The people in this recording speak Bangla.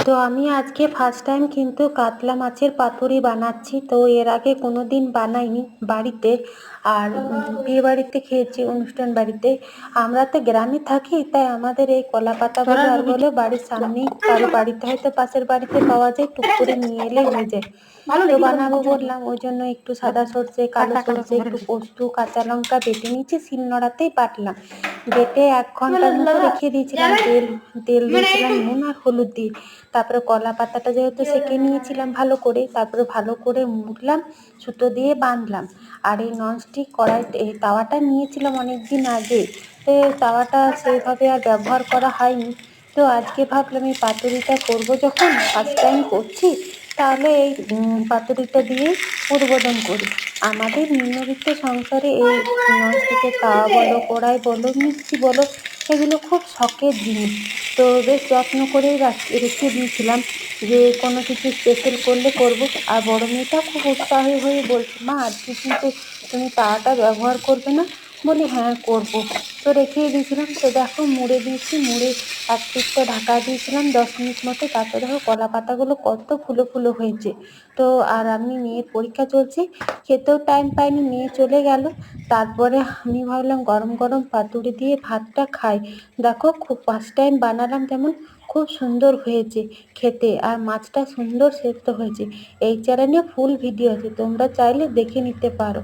তো আমি আজকে ফার্স্ট টাইম কিন্তু কাতলা মাছের পাতুরি বানাচ্ছি। তো এর আগে কোনোদিন বানাইনি বাড়িতে। আর বিয়ে বাড়িতে খেয়েছি, অনুষ্ঠান বাড়িতে। আমরা তো গ্রামে থাকি, তাই আমাদের এই কলা পাতাগুলো আর বলো বাড়ির সামনেই কারো বাড়িতে হয়তো পাশের বাড়িতে পাওয়া যায়, টুক করে নিয়ে এলেই হয়ে যায়। তো বানাবো বললাম, ওই জন্য একটু সাদা সর্ষে, কালো সর্ষে, একটু পোস্ত, কাঁচা লঙ্কা বেটে নিয়েছি, শিলনোড়াতেই বাটলাম। বেটে 1 ঘন্টার মতো রেখে দিয়েছিলাম। তেল দিয়েছিলাম, নুন আর হলুদ দিয়ে। তারপরে কলা পাতাটা যেহেতু সেঁকে নিয়েছিলাম ভালো করে, তারপরে ভালো করে মুড়লাম, সুতো দিয়ে বাঁধলাম। আর এই ননস্টিক এই তাওয়াটা নিয়েছিলাম অনেক দিন আগে। তো এই তাওয়াটা সেইভাবে আর ব্যবহার করা হয়নি। তো আজকে ভাবলাম এই পাতুরিটা করবো, যখন ফার্স্ট টাইম করছি, তাহলে এই পাতুরিটা দিয়ে উদ্বোধন করি। আমাদের নিম্নবিত্ত সংসারে এই ননস্টিকের তাওয়া বলো, কড়াই বলো, মিক্সি বলো, এগুলো খুব শখের জিনিস। তো বেশ যত্ন করেই রেখে দিয়েছিলাম যে কোনো কিছু স্পেশাল করলে করব। আর বড় মেয়েটা খুব উৎসাহী হয়ে বলছে, মা আজকে কিন্তু তুমি তাওয়াটা ব্যবহার করবে না? বলি হ্যাঁ করব। তো রেখেই দিয়েছিলাম। তো দেখো মুড়ে দিয়েছি, মুড়ে এক পিঠটা ঢাকা দিয়েছিলাম 10 মিনিট মতো। তারপরে দেখো কলা পাতাগুলো কত ফুলো ফুলো হয়েছে। তো আর আমি মেয়ের পরীক্ষা চলছে, খেতেও টাইম পাইনি, মেয়ে চলে গেল। তারপরে আমি ভাবলাম গরম গরম পাতুরি দিয়ে ভাতটা খাই। দেখো খুব ফার্স্ট টাইম বানালাম, তেমন খুব সুন্দর হয়েছে খেতে, আর মাছটা সুন্দর সেদ্ধ হয়েছে। এই চ্যানেলে ফুল ভিডিও আছে, তোমরা চাইলে দেখে নিতে পারো।